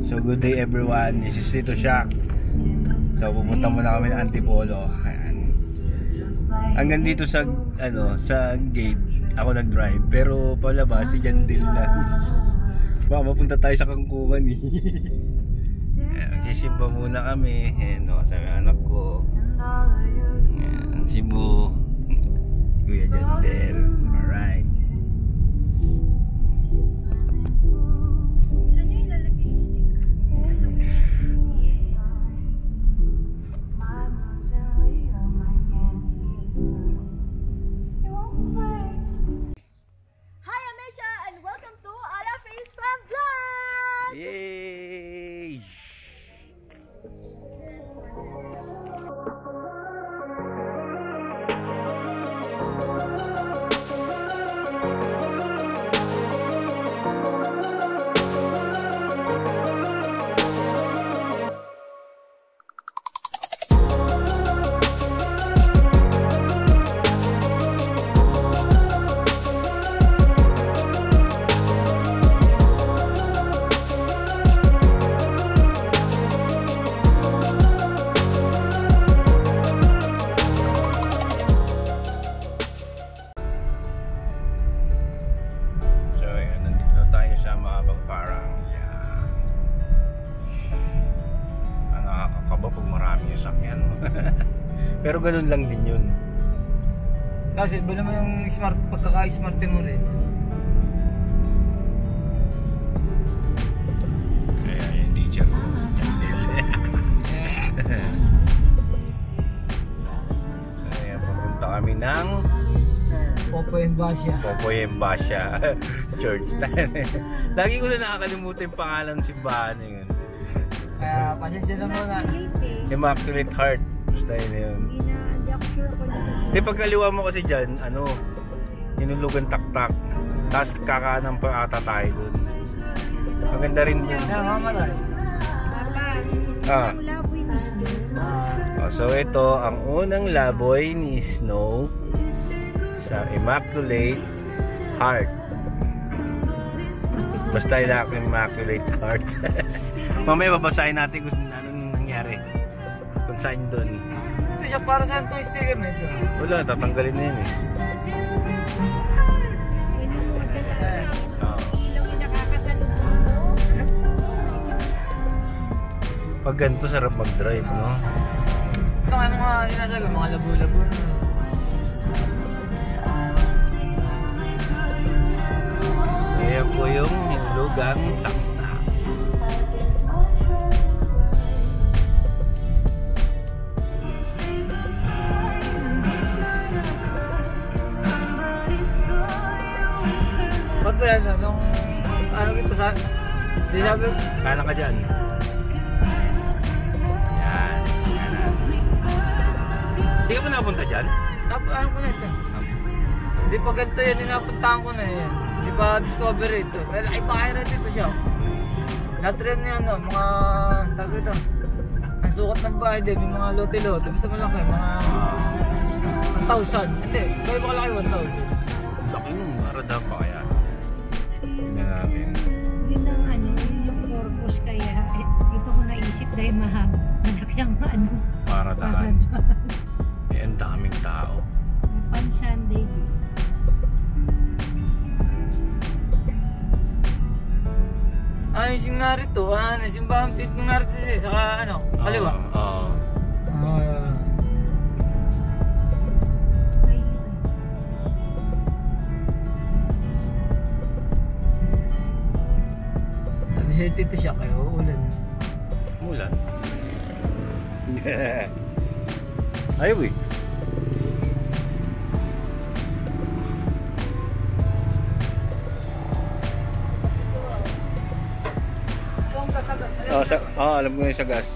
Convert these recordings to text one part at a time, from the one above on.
So good day everyone, this is Tito Shaq. So pupunta muna kami ng Antipolo. Ayan. Hanggang dito sa sa gate ako nag-drive, pero palabas si Jandil na. Baka mapunta tayo sa Kangkungan eh. Magsisimba muna kami. Ayan o, sabi anak ko. Ayan, Cebu. Kuya Jandil. Alright. Saan nyo ilalagay yung stick? Hi, Amisha, and welcome to Ala Face Fam Vlog! Yay! Pero ganun lang din yun. Kasi iba naman yung smart, pagkaka-smarte mo rin. Kaya hindi siya kaya papunta kami ng Popoy Embasya. Popoy Embasya Church. Lagi ko na nakakalimutan yung pangalan ng simbahan yun. Kaya pasensya na muna. Immaculate Heart. Basta yun yun. Hindi ako sure kung nasa Pagkaliwa mo kasi dyan, inulugan taktak. Tapos kakanan pa ata tayo dun. Maganda rin dun. Mamatay. Papa, ang laboy ni Snow. So ito, ang unang laboy ni Snow sa Immaculate Heart. Basta Immaculate Heart. Mamaya babasahin natin kung anong nangyari. Kung saan dun. Ito siya, para saan itong sticker na ito? Wala, tatanggalin na yun eh. Pag ganito, sarap mag-drive, no? Ito nga mga sinasabi, mga labo-labo na. Ayan po yung hinulugang taktak. Ba't yan, nung ito sa... Di sabi... Kanan ka dyan. Yan. Kanan. Hindi ka pa napunta dyan? Ano ko na ito? Hindi pa ganito yan, inapuntahan ko na yan. Hindi pa discovery ito. Well, ay bahay ito siya. Natrend niya mga... Tago ito. Ang sukat ng bahay din, yung mga lote-lote. Basta malaki, mga... 1,000. Hindi, kaya ba kalaki 1,000? Laki nung marada pa kaya. Tingnan natin. Yun ang yung purpose kaya. Ito ko naisip dahil malaki ang Paradaan. Eh, ang daming tao. Pan Sunday. Yung simbahan rito, simbahan dito nga rito siya, saka kaliwa. Oo. Sabi siya, Tito Shaq kayo, ulan. Ulan? Ayaw eh. Alam ko yun sa gas.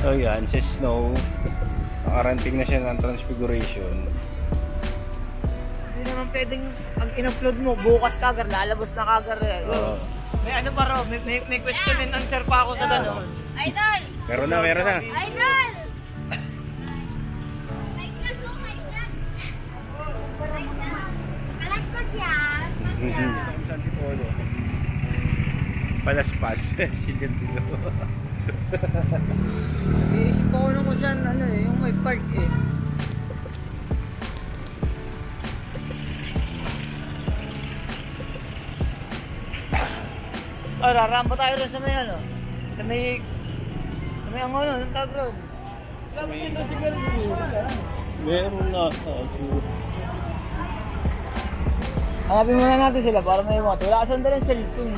So yan, si Snow, nakaranting na siya ng Transfiguration. Hindi naman pwedeng, pag in-upload mo, bukas kagar, lalabas na kagar. May ano pa raw, may question and answer pa ako sa gano'n. Idol! Meron na. Idol! Palaspas yan! Palaspas. Sige dito. Iisip ako nung kung saan, ano eh, yung may park eh. Oh, raramba tayo rin sa may ano. Sa may ang ano, ng tag road. Meron na. Hanapin muna natin sila para may mga. Wala ka sandali ng cellphone.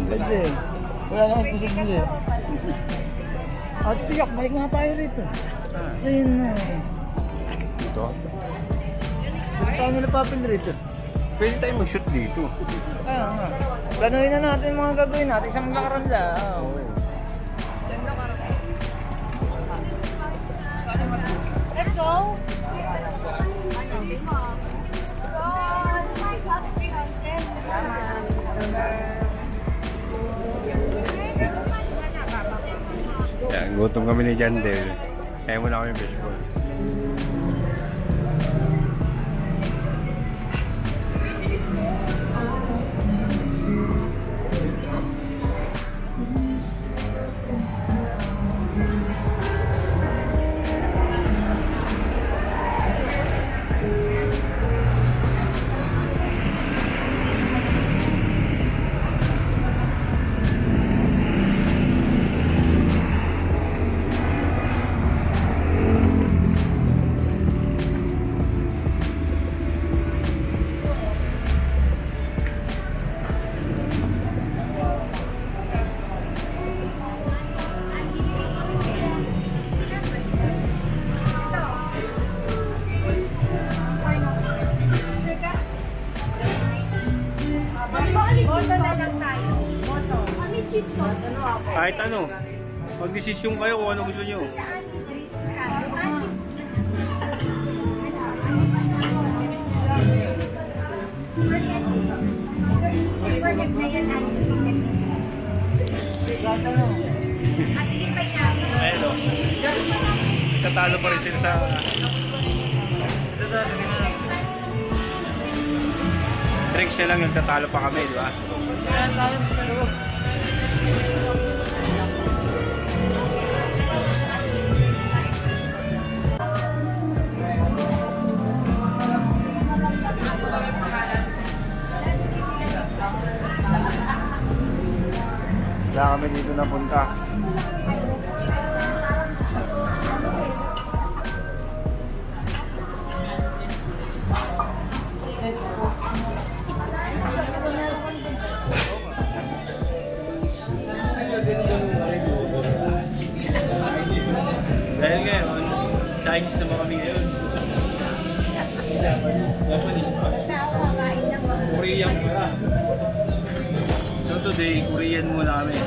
Pwede. Wala naman posible. At tiyak, balik nga tayo rito. Ayun na. Dito? Hindi tayo nila papil rito. Pwede tayo mag-shoot dito. Kaya nga. Planuhin na natin yung mga gagawin natin. Isang lakaran lang. Let's go! Yan, gutom kami ni Jandel. Kaya muna kami baseball. Kahit ano, mag-desisyon kayo kung ano gusto nyo. Ayun o. Tatalo pa rin sila sa... Drinks na lang yung tatalo pa kami, di ba? Wala kami dito napunta. Dahil ngayon, Chinese naman kami ngayon. Japanese pa. Korean pa. So today, Korean muna kami.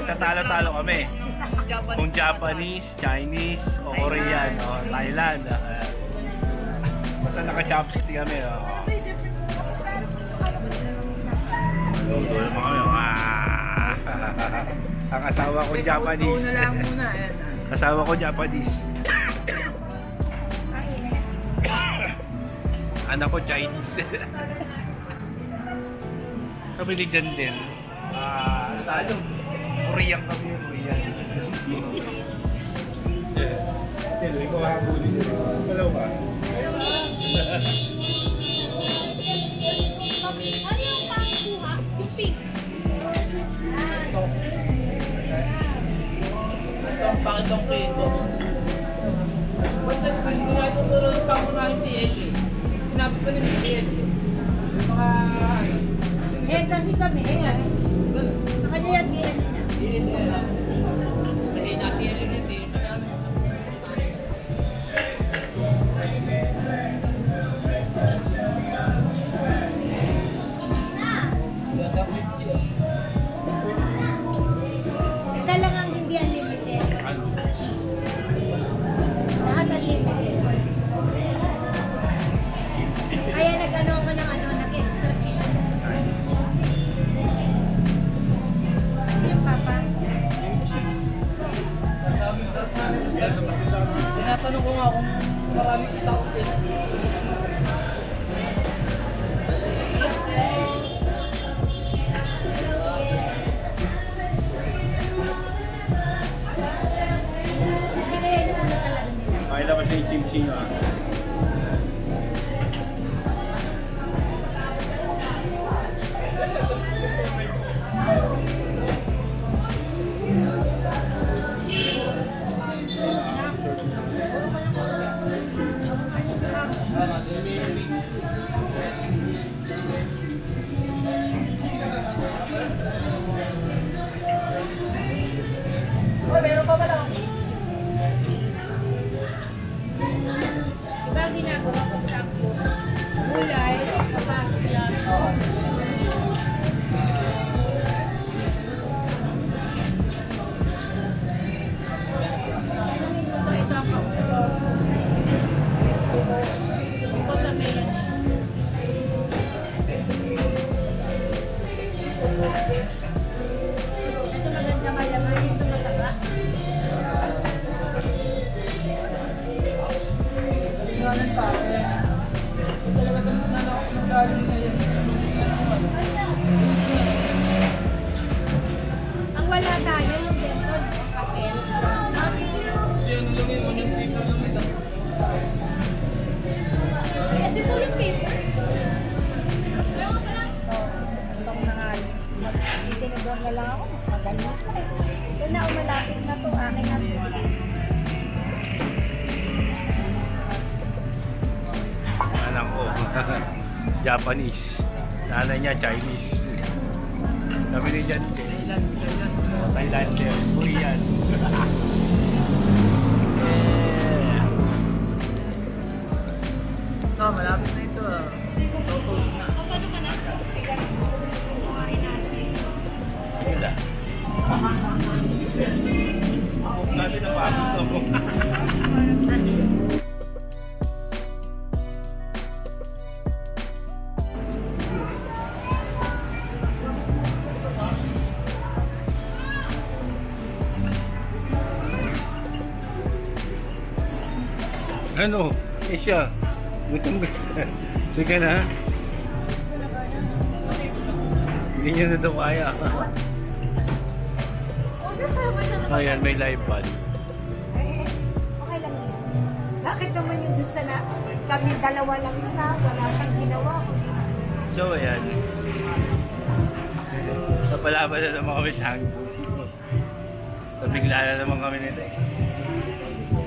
Tatalo-talo kami. Kung Japanese, Chinese, o Korean, o Thailand. Basta naka-chopstick kami. Lolo mo kami. Ang asawa ko Japanese. Asawa ko Japanese. Anak ko Chinese. Kami ni Jandel. Talo. Korean kami. Korean. Jandel, ikaw habulin. Hello ba? Ano yung pangkuha? Yung pink? Ito ang pakitong kito. Basta hindi nga ituturo yung pangunahing TL eh. Sinabi pa nila TL eh. Mga... Kasi kami. Nakanya yung TL niya. Mahina TL yun eh. galing na yan. Ang wala tayo, yung dental, papel. Yan lang yun, yung paper lang ito. Dito yung paper. Itong na nga, tinigor na lang ako, mas magaling pa eh. Ito na, umalapit na to, akin na to. Alam ko, Japanese. Nanay niya, Chinese. Sabi ni Jan, Thailander, Korean. Ito, malapit na ito. Totos na. Sige na. Sabi na pagod ako. Ano? Siya. Gutom ka. Sige na. Hindi niya na daw kaya. Ayan, may live pad. Okay lang yun. Bakit naman yung doon sa na, kami dalawa lang na, wala siyang ginawa. So, ayan. Napalaban na naman kami sa hanggo. Nabigla na naman kami nito eh.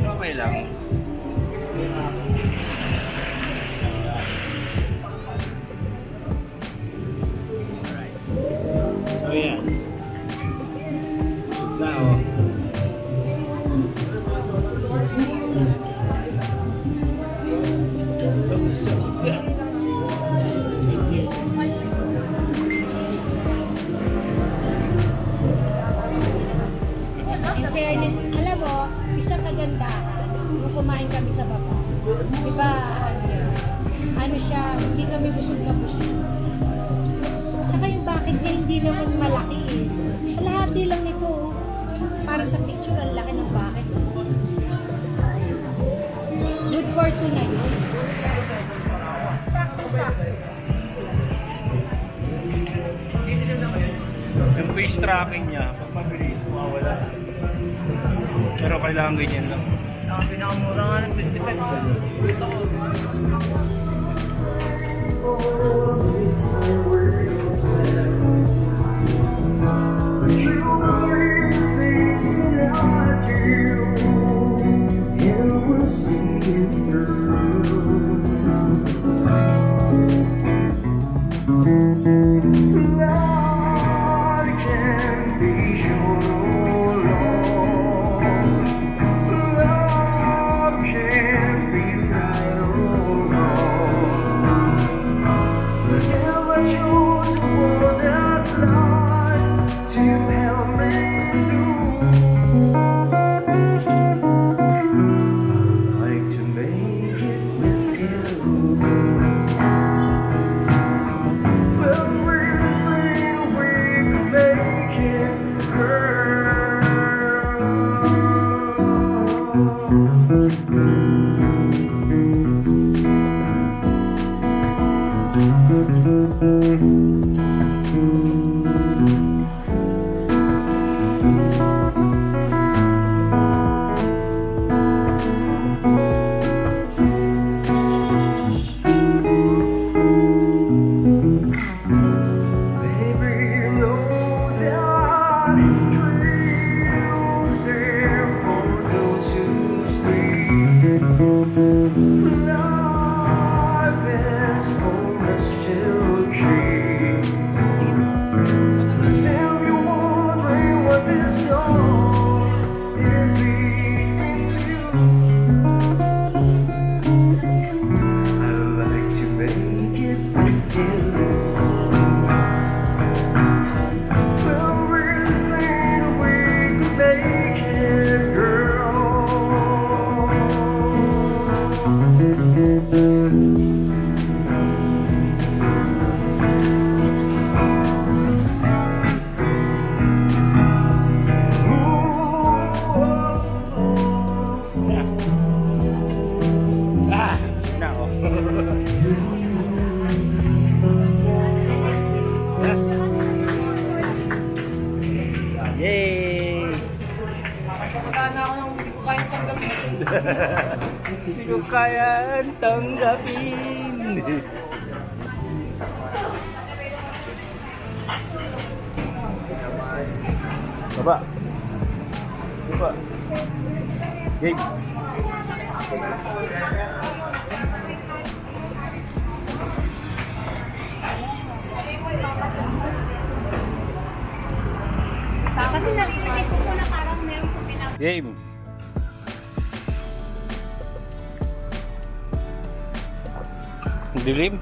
Okay lang. Oh yeah. Now. In fairness, alam mo, isang kagandahan, nung kumain kami sa baba. Diba, ano siya, hindi kami busog na busog. Saka yung bakit niya hindi naman malaki eh. Kalahati lang nito. Para sa picture, ang laki ng bakit. Good for two na yun. Sakto-sakto. Yung face tracking niya, pag mabilis, mawala. Pero kailangan ganyan lang. Ang pinakamura nga ng 55. Wait ako. Life is full of still dreams. Hindi ko kaya tanggapin. Baba. Baba. Game. Kasi narinig ko po na parang meron po Game. Dilim.